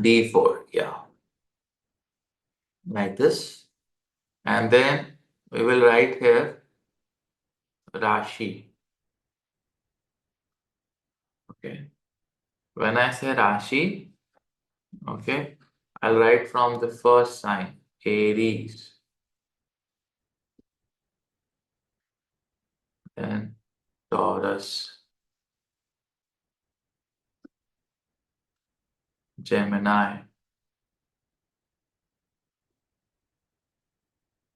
D4, yeah, like this. And then we will write here Rashi. Okay. When I say Rashi, okay, I'll write from the first sign, Aries, then Taurus, Gemini,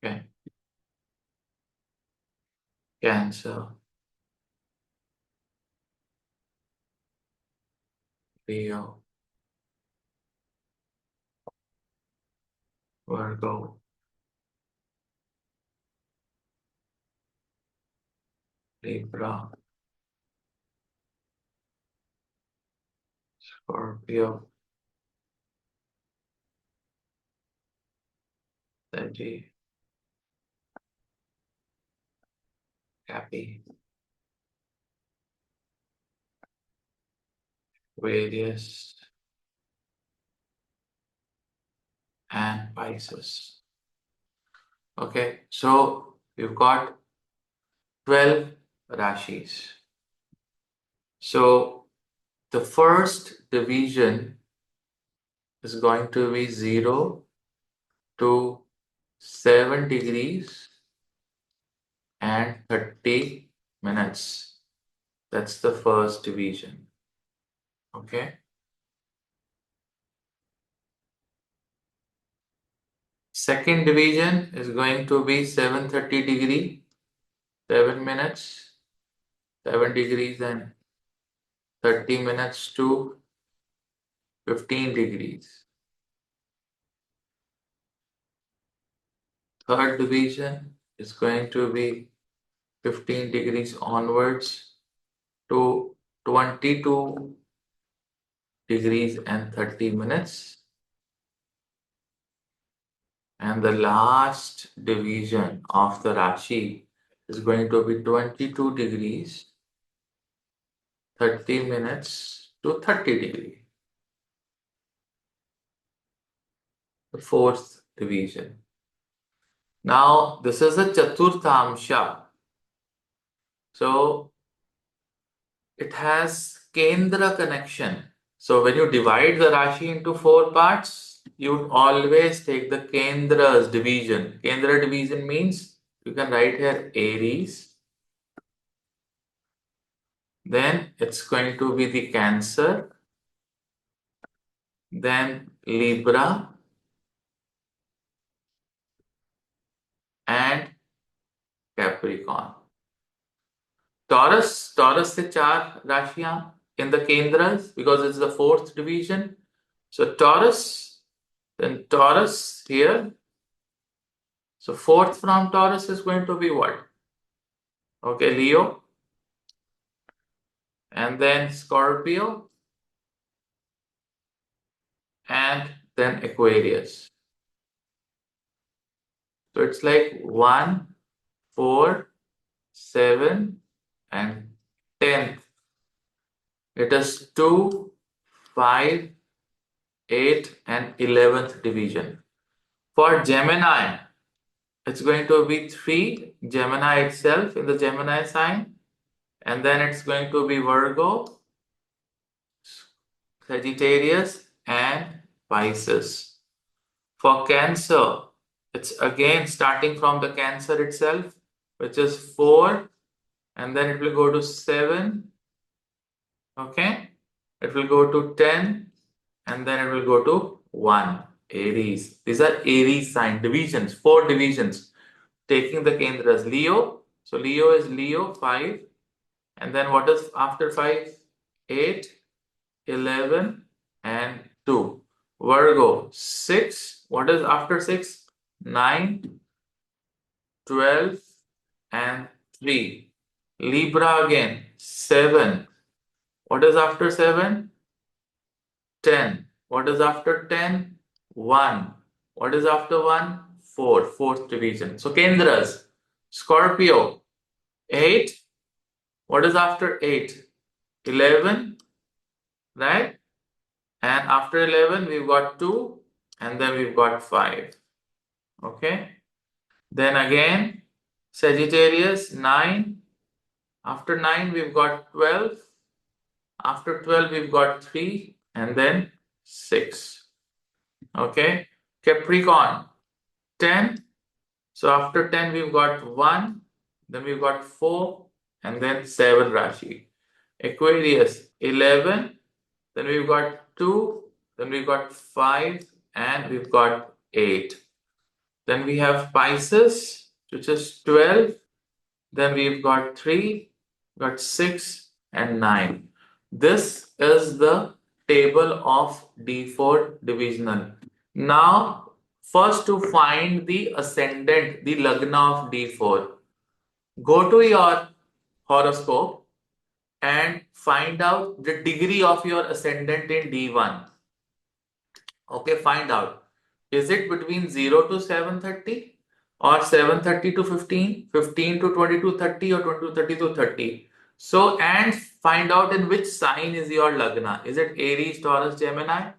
okay, Cancer, Leo, Virgo, Libra, Scorpio, Sagittarius, Capi, Aquarius, and Pisces. Okay, so we've got 12 Rashis. So the first division is going to be 0 to 7 degrees and 30 minutes. That's the first division. Okay. Second division is going to be 7:30 degree, 7 minutes, 7 degrees and 30 minutes to 15 degrees. Third division is going to be 15 degrees onwards to 22 degrees and 30 minutes. And the last division of the Rashi is going to be 22 degrees, 30 minutes to 30 degrees. The fourth division. Now, this is a Chaturthamsha. So, it has Kendra connection. So, when you divide the Rashi into 4 parts, you would always take the Kendra's division. Kendra division means you can write here Aries. Then it's going to be the Cancer. Then Libra and Capricorn. Taurus से 4 राशियां in the Kendras because it's the fourth division. So Taurus, then Taurus here. So fourth from Taurus is going to be what? Okay, Leo. And then Scorpio. And then Aquarius. So it's like 1, 4, 7, and 10. It is 2, 5, 8, and 11th division. For Gemini, it's going to be 3, Gemini itself in the Gemini sign, and then it's going to be Virgo, Sagittarius, and Pisces. For Cancer, it's again starting from the Cancer itself, which is 4, and then it will go to 7, okay? It will go to 10, and then it will go to 1, Aries. These are Aries sign divisions, 4 divisions. Taking the Kendras, Leo. So Leo is Leo, 5. And then what is after 5? 8, 11, and 2. Virgo, 6. What is after 6? 9, 12, and 3. Libra again, 7. What is after 7? 10. What is after 10? 1. What is after 1? 4. Fourth division. So Kendras, Scorpio, 8. What is after 8? 11, right? and after 11 we've got 2, and then we've got 5. Okay, then again Sagittarius 9, after 9 we've got 12, after 12 we've got 3, and then 6. Okay, Capricorn 10, so after 10 we've got 1, then we've got 4, and then 7 Rashi. Aquarius 11, then we've got 2, then we've got 5, and we've got 8. Then we have Pisces, which is 12, then we've got 3, got 6, and 9. This is the table of D4 divisional. Now, first to find the ascendant, the Lagna of D4, go to your horoscope and find out the degree of your ascendant in D1. Okay, find out. Is it between 0 to 730 or 730 to 15, 15 to 22, 30 or 22, 30 to 30? So, and find out in which sign is your Lagna. Is it Aries, Taurus, Gemini?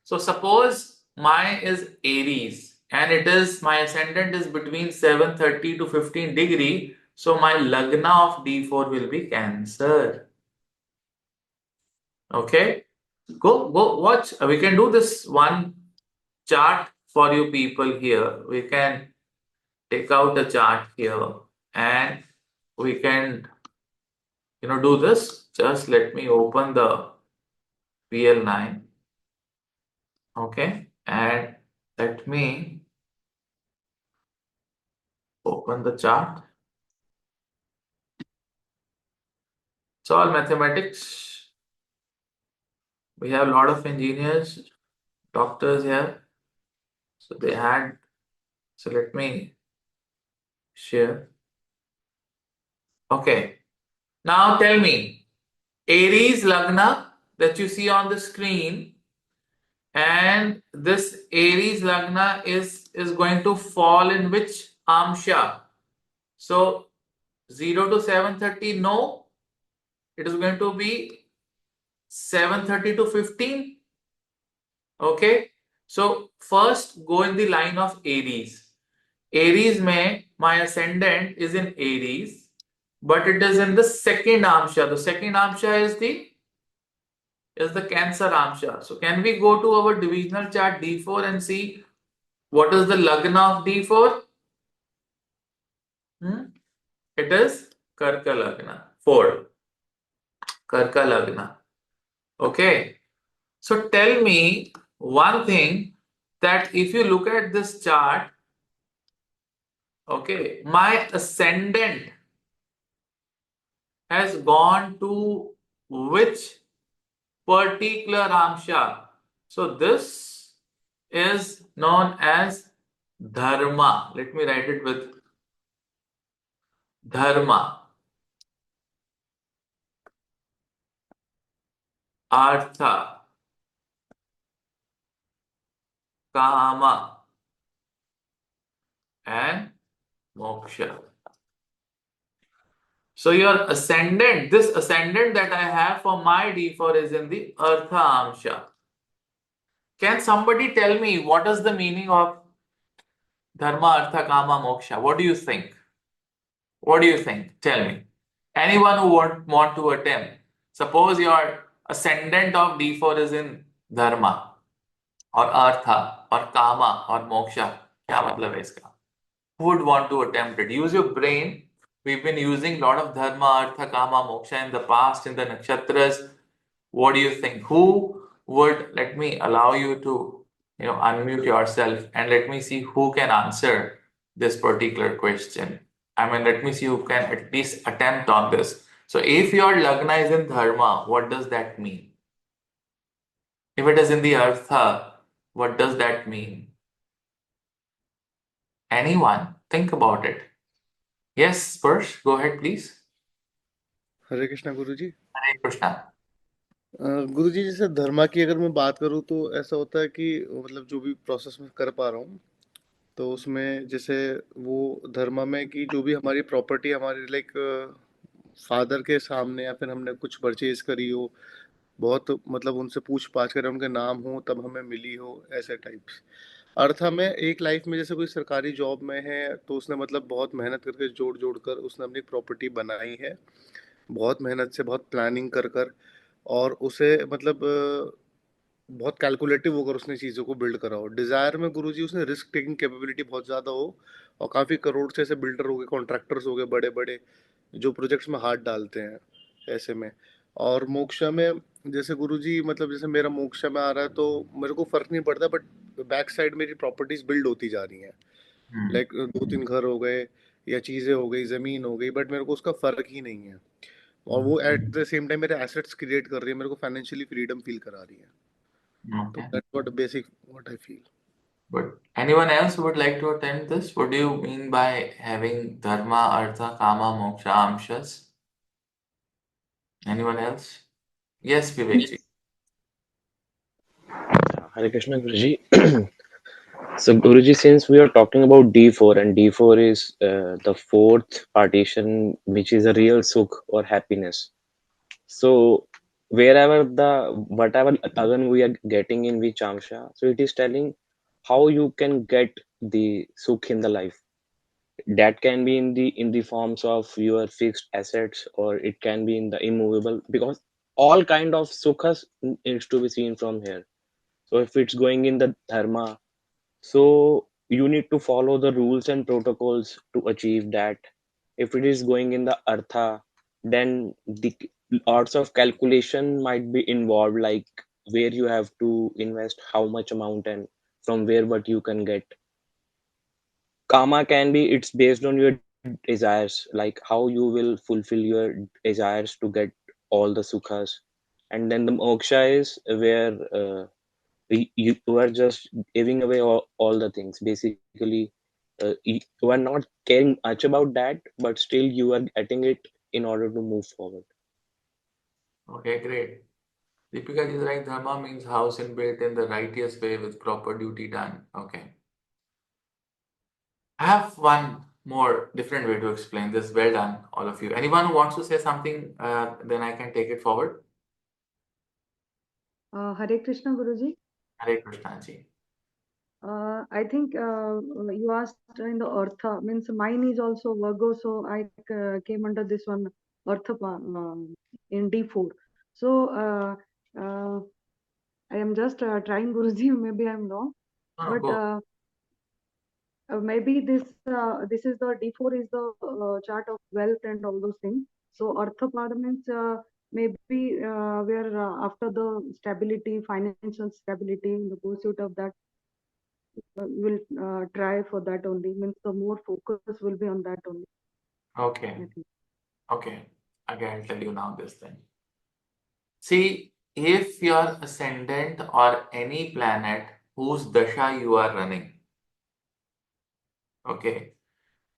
So, suppose mine is Aries and it is my ascendant is between 730 to 15 degree. So, my Lagna of D4 will be Cancer. Okay, go watch. We can do this one chart for you people here. We can take out a chart here and we can do this. Just let me open the PL9. Okay, and let me open the chart. It's all mathematics. We have a lot of engineers, doctors here. So they had, so let me share. Okay, now tell me, Aries Lagna that you see on the screen, and this Aries Lagna is going to fall in which Amsha? So 0 to 730, no, it is going to be 730 to 15. Okay, so first go in the line of Aries. Aries mein my ascendant is in Aries, but it is in the second Amsha. The second Amsha is the Cancer Amsha. So can we go to our divisional chart D4 and see what is the Lagna of D4? It is Karka Lagna. 4. Karka Lagna. Okay. So tell me one thing, that if you look at this chart, okay, my ascendant has gone to which particular Amsha? So this is known as Dharma. Let me write it with Dharma, Artha, Kama, and Moksha. So your ascendant, this ascendant that I have for my D4 is in the Artha Amsha. Can somebody tell me what is the meaning of Dharma, Artha, Kama, Moksha? What do you think? What do you think? Tell me. Anyone who want to attempt. Suppose your ascendant of D4 is in Dharma or Artha or Kama or Moksha. क्या मतलब है इसका? Who would want to attempt it? Use your brain. We've been using a lot of Dharma, Artha, Kama, Moksha in the past in the nakshatras. What do you think? Who would, let me allow you to unmute yourself and let me see who can answer this particular question. I mean, let me see who can at least attempt on this. So if your Lagna is in Dharma, what does that mean? If it is in the Artha, what does that mean? Anyone? Think about it. Yes, Spursh, go ahead, please. Hare Krishna Guruji. Hare Krishna. गुरुजी जैसे धर्मा की अगर मैं बात करूँ तो ऐसा होता है कि मतलब जो भी प्रोसेस में कर पा रहा हूँ तो उसमें जैसे वो धर्मा में कि जो भी हमारी प्रॉपर्टी हमारे लाइक फादर के सामने या फिर हमने कुछ परचेज करी हो बहुत मतलब उनसे पूछ-पाछ कर उनके नाम हो तब हमें मिली हो, ऐसे टाइप्स। अर्थ हमें एक लाइफ में जैसे कोई सरकारी जॉब में है, तो उसने मतलब बहुत मेहनत करके जोड़-जोड़ कर उसने अपनी प्रॉपर्टी बनाई है। बहुत मेहनत से, बहुत प्लानिंग कर कर और उसे मतलब बहुत कैलकुलेटिव होकर उसने चीज़ों को बिल्ड करा हो। डिज़ायर में गुरुजी उसने रिस्क टेकिंग कैपेबिलिटी बहुत ज़्यादा हो और काफ़ी करोड़ से ऐसे बिल्डर हो गए, कॉन्ट्रैक्टर्स हो गए बड़े-बड़े, जो प्रोजेक्ट्स में हाथ डालते हैं, ऐसे में। और मोक्षा में जैसे गुरुजी मतलब जैसे मेरा मोक्षा में आ रहा है तो मेरे को फ़र्क नहीं पड़ता, बट बैक साइड मेरी प्रॉपर्टीज़ बिल्ड होती जा रही हैं। हम्म। लाइक 2-3 घर हो गए या चीज़ें हो गई, ज़मीन हो गई, बट मेरे को उसका फ़र्क ही नहीं है। और वो एट द सेम टाइम मेरे एसेट्स क्रिएट कर रही है, मेरे को फाइनेंशियली फ्रीडम फील करा रही है। तो Okay. That's what basic what I feel. But anyone else would like to attempt this? What do you mean by having dharma, artha, kama, moksha, amshas? Anyone else? Yes, Vivekji. Hare Krishna Guruji. So Guruji, since we are talking about D4 and D4 is the fourth partition, which is a real sukh or happiness. So wherever whatever agan we are getting in Vichamsha, so it is telling how you can get the sukh in the life. That can be in the forms of your fixed assets, or it can be in the immovable, because all kind of sukhas needs to be seen from here. So if it's going in the dharma, so you need to follow the rules and protocols to achieve that. If it is going in the artha, then the arts of calculation might be involved, like where you have to invest how much amount and from where what you can get. Karma can be, it's based on your desires, like how you will fulfill your desires to get all the sukhas. And then the moksha is where you are just giving away all the things basically. You are not caring much about that, but still you are getting it in order to move forward. Okay, great. Deepika is right. Dharma means house and built in the righteous way with proper duty done. Okay. I have one more different way to explain this. Well done, all of you. Anyone who wants to say something, then I can take it forward. Hare Krishna Guruji. Hare Krishna ji. I think you asked in the Artha, means mine is also Virgo, so I came under this one Artha in D4. So I am just trying Guruji, maybe I'm wrong, No, no, but go. maybe this is the D4 is the chart of wealth and all those things. So Artha Pada means maybe where after the stability, financial stability, in the pursuit of that will try for that only, means the more focus will be on that only, Okay, I think. okay. Again, I'll tell you now this thing. See, if your ascendant or any planet whose dasha you are running, okay,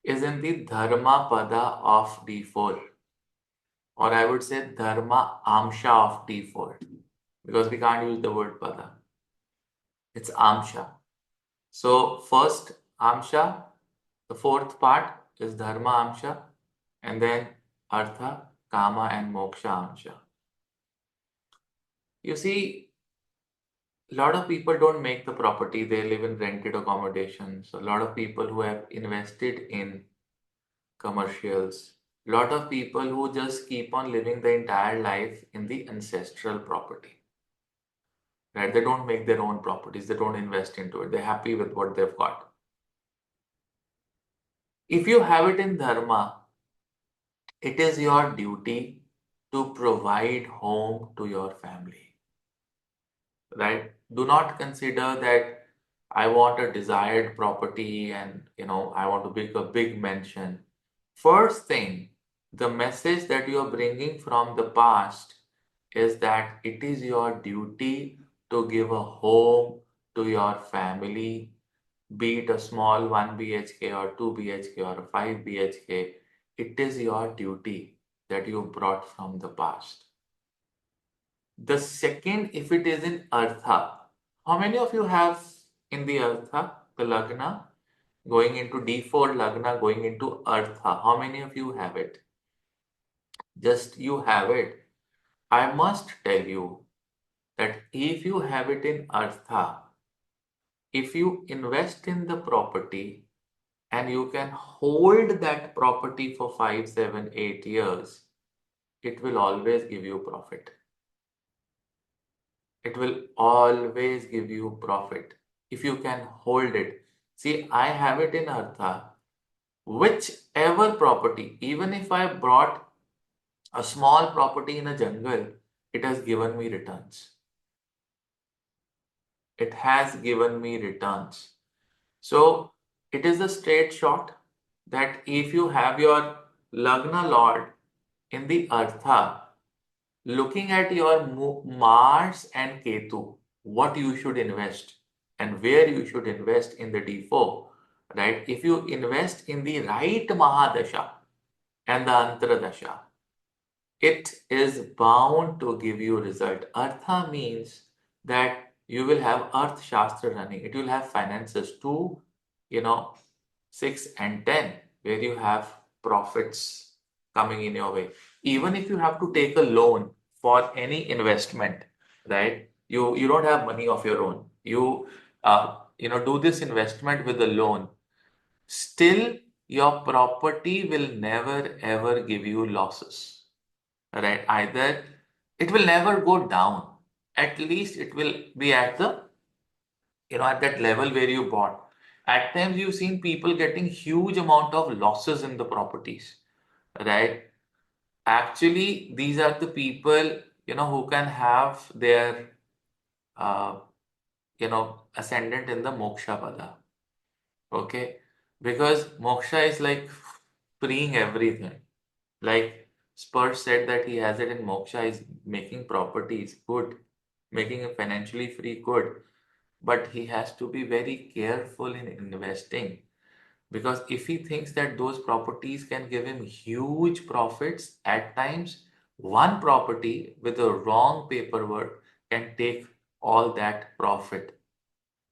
is in the dharma pada of D4, or I would say dharma amsha of D4, because we can't use the word pada. It's amsha. So first amsha, the fourth part is dharma amsha, and then artha, kama, and moksha amsha. You see, a lot of people don't make the property, they live in rented accommodations. A lot of people who have invested in commercials, a lot of people who just keep on living the entire life in the ancestral property. Right? They don't make their own properties, they don't invest into it, they're happy with what they've got. If you have it in dharma, it is your duty to provide home to your family. Right? Do not consider that I want a desired property and I want to make a big mansion. First thing, the message that you are bringing from the past is that it is your duty to give a home to your family, be it a small 1 BHK or 2 BHK or a 5 BHK. It is your duty that you brought from the past. The second, if it is in Artha, how many of you have in the Artha, the Lagna, going into D4 Lagna, going into Artha? How many of you have it? Just you have it. I must tell you, that if you have it in Artha, if you invest in the property and you can hold that property for 5, 7, 8 years, it will always give you profit. It will always give you profit if you can hold it. See, I have it in Artha. Whichever property, even if I brought a small property in a jungle, it has given me returns. It has given me returns. So it is a straight shot that if you have your Lagna Lord in the Artha, looking at your Mars and Ketu, what you should invest and where you should invest in the D4, right? If you invest in the right Mahadasha and the Antradasha, it is bound to give you result. Artha means that you will have Earth Shastra running. It will have finances 2, 6 and 10, where you have profits coming in your way. Even if you have to take a loan for any investment, right? You don't have money of your own. Do this investment with a loan. Still, your property will never ever give you losses, right? Either it will never go down. At least it will be at at that level where you bought. At times you've seen people getting huge amount of losses in the properties, right? Actually, these are the people, who can have their, uh, ascendant in the moksha pada. Okay? Because moksha is like freeing everything. Like Spurs said that he has it in moksha, is making properties good, making it financially free good. But he has to be very careful in investing, because if he thinks that those properties can give him huge profits, at times one property with the wrong paperwork can take all that profit.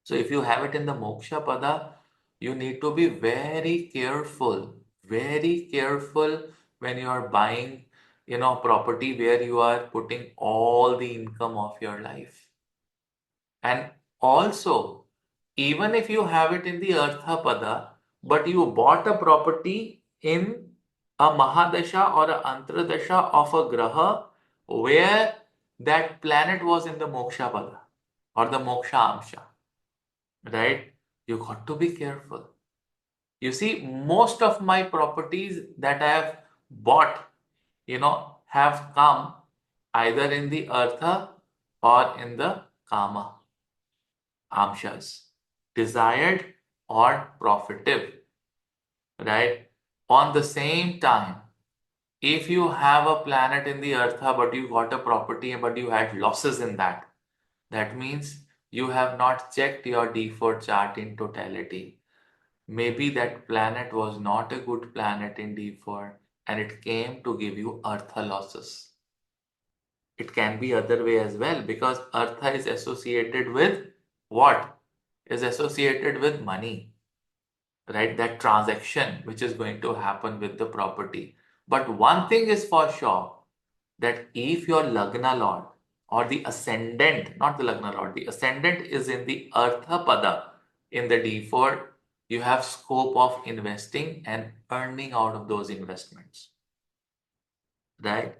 So if you have it in the moksha pada, you need to be very careful when you are buying, property where you are putting all the income of your life. And also, even if you have it in the Artha pada, but you bought a property in a Mahadasha or a Antradasha of a Graha where that planet was in the Moksha pada or the Moksha Amsha, right? You got to be careful. You see, most of my properties that I have bought, have come either in the Artha or in the Kama Amshas, desired or profitable, right? On the same time, if you have a planet in the Artha but you got a property but you had losses in that, that means you have not checked your D4 chart in totality. Maybe that planet was not a good planet in D4 and it came to give you Artha losses. It can be other way as well, because Artha is associated with what? Is associated with money, right? That transaction which is going to happen with the property. But one thing is for sure, that if your Lagna Lord or the ascendant, not the Lagna Lord, the ascendant is in the Artha Pada in the D4, you have scope of investing and earning out of those investments, right?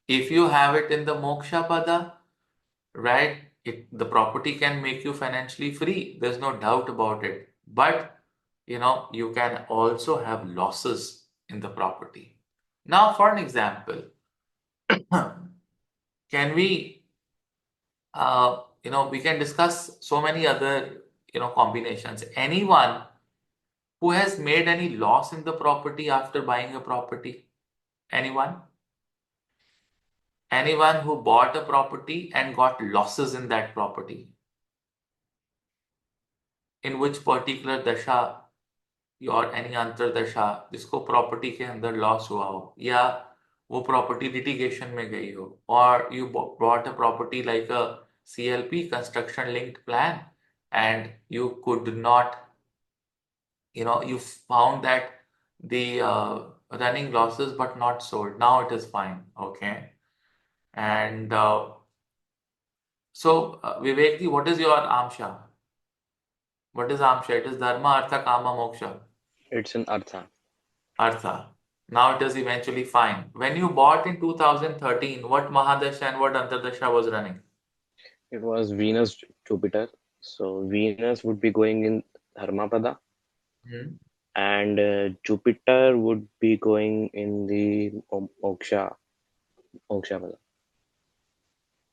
If you have it in the Moksha Pada, right, the property can make you financially free. There's no doubt about it. But you can also have losses in the property. Now, for an example, can we can discuss so many other, combinations. Anyone who has made any loss in the property after buying a property? Anyone? Anyone who bought a property and got losses in that property? In which particular dasha और any अंतरदशा जिसको property के अंदर loss हुआ हो, या वो property litigation में गई हो, और you bought a property like a CLP, construction linked plan, and you could not, you found that the running losses but not sold. Now it is fine, okay? And So, Vivekji, what is your Amsha? What is Amsha? It is Dharma, Artha, Kama, Moksha. It's an Artha. Artha. Now it is eventually fine. When you bought in 2013, what Mahadasha and what Antardasha was running? It was Venus Jupiter. So Venus would be going in Dharmapada, Hmm. and Jupiter would be going in the Moksha Pada.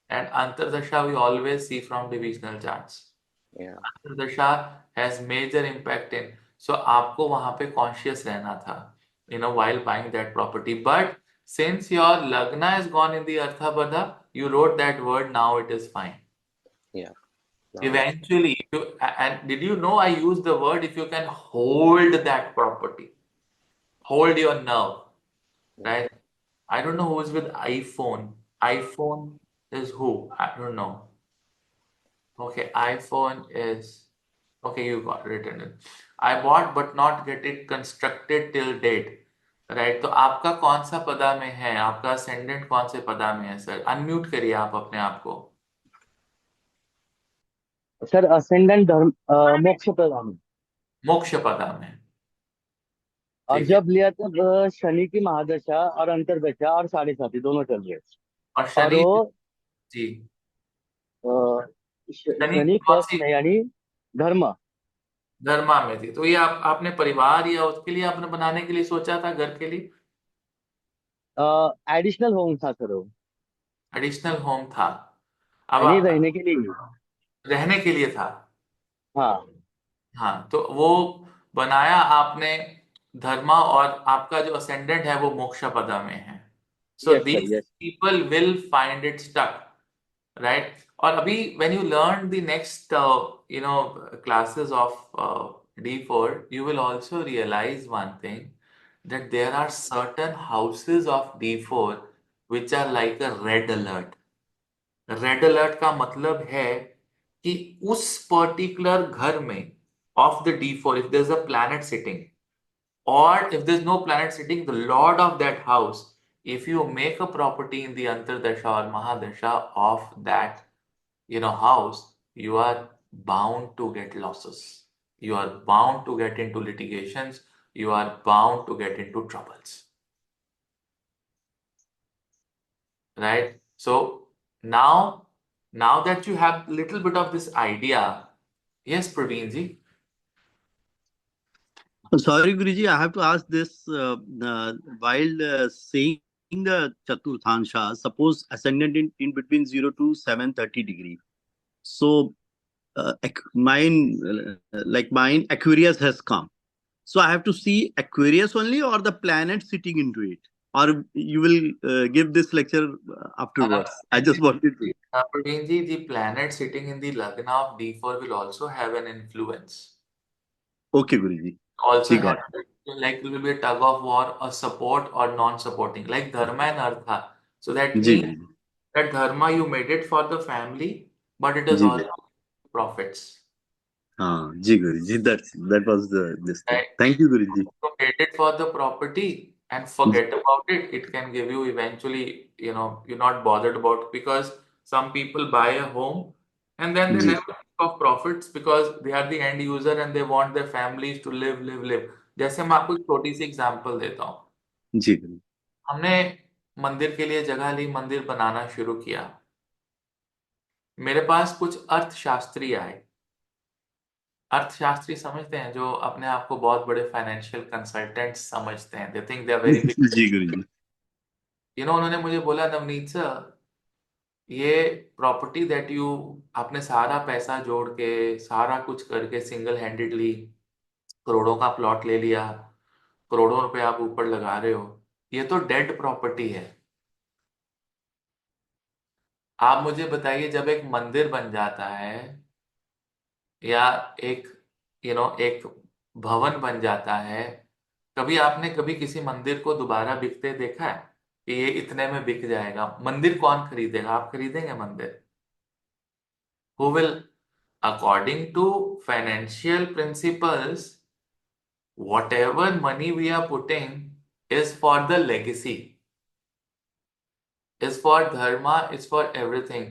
And Antardasha we always see from divisional charts. Yeah. Antardasha has major impact in. So आपको वहां पे conscious रहना था, while buying that property. But since your Lagna has gone in the Arthapada, you wrote that word, now it is fine. Yeah. Now it's fine. Eventually, and did you know I use the word if you can hold that property, hold your nerve, Yeah. right? I don't know who is with iPhone. iPhone is who? I don't know. Okay, iPhone is okay, you got written it. I bought but not get it constructed till date. Right, तो आपका कौन सा पदा में है, आपका ascendant कौन से पदा में है सर? अनम्यूट करिए आप अपने आप को। सर असेंडेंट धर्म मोक्ष प्रधान। मोक्ष पदा में, और ठीक है। जब लिया तब शनि की महादशा और अंतर्दशा और साढ़े साथी दोनों चल रहे। और और शनि, वो जी, शनि शनि कौन फर्स्ट सी में यानी धर्म। धर्मा में थी, तो ये आपने परिवार या उसके लिए आपने बनाने के लिए सोचा था, घर के लिए एडिशनल होम था सर वो, एडिशनल होम था? अब यानी आप रहने के लिए। रहने के लिए था? हाँ हाँ, तो वो बनाया आपने धर्मा, और आपका जो असेंडेंट है वो मोक्ष पदा में है। So yes sir these yes. People will find it stuck, right? और अभी when you learn the next classes of D4, you will also realize one thing, that there are certain houses of D4 which are like a red alert. Red alert का मतलब है कि उस particular घर में of the D4, if there's a planet sitting, or if there's no planet sitting, the lord of that house, if you make a property in the Antardasha or Mahadasha of that house, you are bound to get losses. You are bound to get into litigations. You are bound to get into troubles. Right? So now that you have little bit of this idea, yes, Praveen ji. Sorry, Guruji, I have to ask this. While saying the Chaturthansha, suppose ascendant in between 0 to 730 degree. So, mine, Aquarius has come. So, I have to see Aquarius only or the planet sitting into it? Or you will give this lecture afterwards? I just wanted to. Praveen ji, the planet sitting in the Lagna of D4 will also have an influence. Okay, Guruji. Also She have, got like, it will be a tug of war, or support or non-supporting, like Dharma and Artha. So that Ji, means Guruji. that Dharma, you made it for the family, but it is Ji, also Guruji. profits. Ji, Guruji. That was this thing. Right? Thank you, Guruji. So get it for the property and forget about it. It can give you eventually, you're not bothered about, because some people buy a home and then they Ji, never think of profits because they are the end user and they want their families to live. जैसे मैं आपको एक छोटी सी example देता हूँ। Ji, Guruji. हमने मंदिर के लिए जगह ली, मंदिर बनाना शुरू किया। मेरे पास कुछ अर्थशास्त्री आए। अर्थशास्त्री समझते हैं, जो अपने आप को बहुत बड़े फाइनेंशियल कंसल्टेंट समझते हैं, they think they are very big. जी, गुरुजी। उन्होंने मुझे बोला, नवनीत सर, ये प्रॉपर्टी दैट यू, आपने सारा पैसा जोड़ के सारा कुछ करके सिंगल हैंडेडली करोड़ों का प्लॉट ले लिया, करोड़ों रुपए आप ऊपर लगा रहे हो, ये तो डेड प्रॉपर्टी है। आप मुझे बताइए, जब एक मंदिर बन जाता है या एक एक भवन बन जाता है, कभी आपने कभी किसी मंदिर को दोबारा बिकते देखा है कि ये इतने में बिक जाएगा? मंदिर कौन खरीदेगा? आप खरीदेंगे मंदिर? Who will? According to financial principles, whatever money we are putting is for the legacy, is for dharma, is for everything.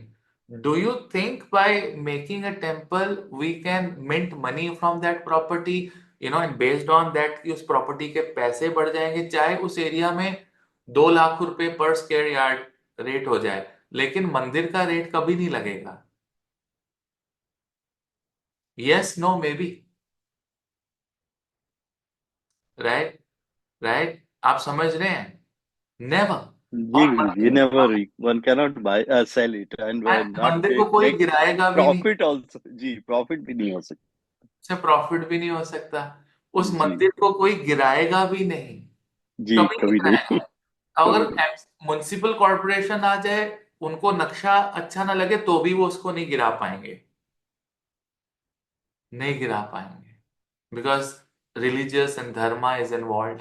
Do you think by making a temple we can mint money from that property? And based on that कि उस property के पैसे बढ़ जाएंगे, चाहे उस area में 2 लाख रुपए पर स्क्वायर यार्ड रेट हो जाए, लेकिन मंदिर का रेट कभी नहीं लगेगा. Yes, no, maybe. Right. Right. आप समझ रहे हैं? नेवर. जी और गुरुजी, you never, one cannot buy sell it and not मंदिर को कोई make गिराएगा भी नहीं. profit also. जी, प्रॉफिट भी नहीं हो सकता. से प्रॉफिट भी नहीं हो सकता. उस जी मंदिर को कोई गिराएगा भी नहीं. जी, कभी नहीं कभी गिराएगा. नहीं. अगर कभी नहीं. म्युनिसिपल कॉर्पोरेशन आ जाए, उनको नक्शा अच्छा ना लगे तो भी वो उसको नहीं गिरा पाएंगे. नहीं गिरा पाएंगे. Because religious and dharma is involved,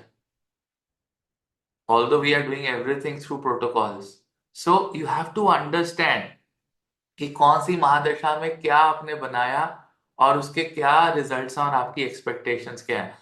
although we are doing everything through protocols. So you have to understand कि कौन सी महादशा में क्या आपने बनाया और उसके क्या रिजल्ट्स हैं और आपकी एक्सपेक्टेशंस क्या है.